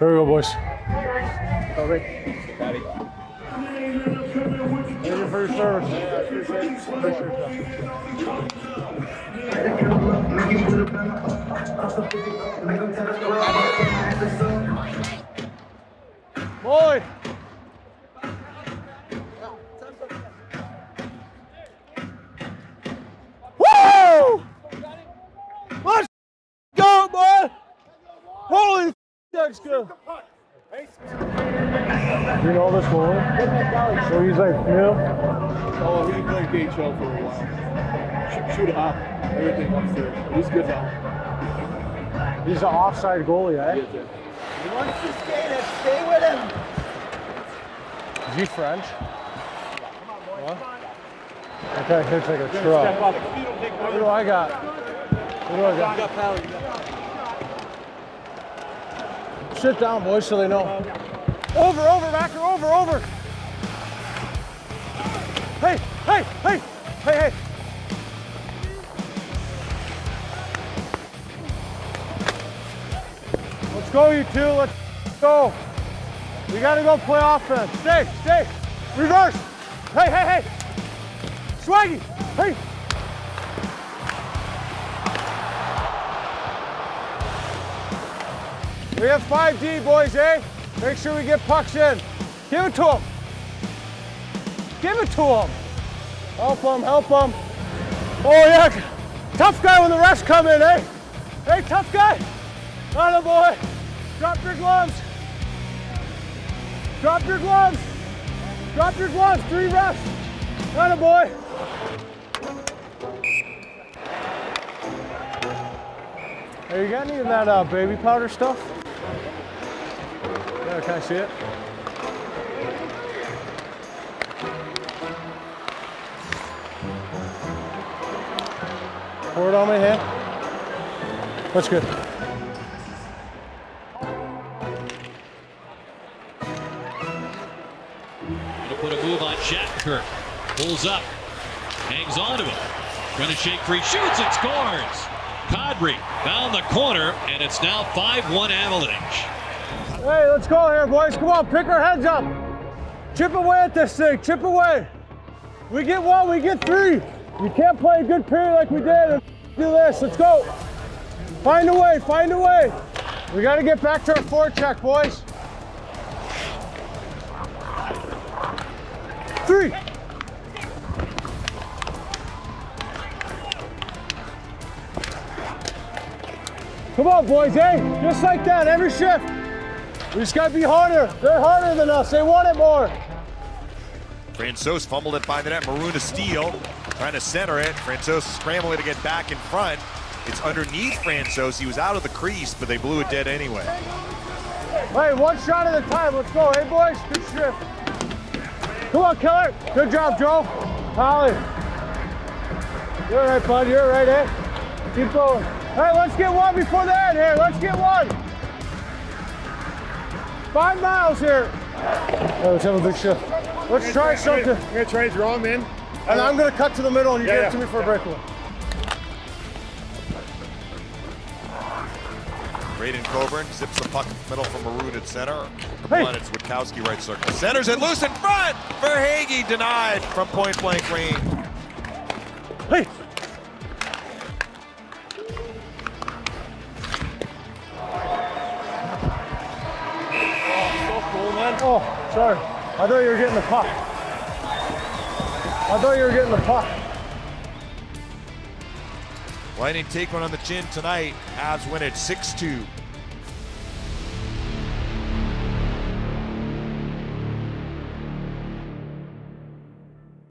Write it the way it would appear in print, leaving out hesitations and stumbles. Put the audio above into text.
Here we go, boys. Go, Rick. Patty. Thank you for your service. Boy! Woo! Let's go, boy! Holy that's good. You know this one? So he's like new? Oh, he played KHL for a while. Shoot up, everything upstairs. He's good now. He's an offside goalie, eh? He wants to stay with him. Is he French? What? That guy hits like a truck. What do I got? What do I got? You got Pally. Sit down, boys, so they know. Over, Macker, over. Hey. Let's go, you two. Let's go. We gotta go play offense. Stay. Reverse. Hey. Swaggy. Hey. We have 5D, boys, eh? Make sure we get pucks in. Give it to him. Help him. Oh, yeah. Tough guy when the refs come in, eh? Hey, tough guy. Atta boy. Drop your gloves. 3 refs. Atta boy. Hey, you got any of that baby powder stuff? Yeah, can I see it? Pour it on my hand. That's good. Gonna put a move on Shattenkirk. Pulls up. Hangs on to it. Gonna shake free. Shoots and scores. Kadri found the corner, and it's now 5-1 Avalanche. Hey, let's go here, boys. Come on, pick our heads up. Chip away at this thing. Chip away. We get 1, we get 3. You can't play a good period like we did and do this. Let's go. Find a way. We got to get back to our forecheck, boys. 3. Come on, boys, eh? Just like that, every shift. We just gotta be harder. They're harder than us. They want it more. Francouz fumbled it by the net. Maroon to steal. Trying to center it. Francouz scrambling to get back in front. It's underneath Francouz. He was out of the crease, but they blew it dead anyway. Hey, 1 shot at a time. Let's go. Hey, boys, good shift. Come on, Keller. Good job, Joe. Holly. You're all right, bud. You're all right, eh? Keep going. Hey, let's get 1 before the end here. Let's get 1. 5 miles here. Right, let's have a big shift. Let's try something. I'm gonna try to draw him in. And I'm gonna cut to the middle and you get it to me for a breakaway. Braden Coburn zips the puck middle from Maroon at center. Hey. It's Witkowski right circle. Centers it loose in front. Verhaeghe denied from point blank range. Hey. Oh, sorry. I thought you were getting the puck. Lightning take one on the chin tonight. Avs win it 6-2.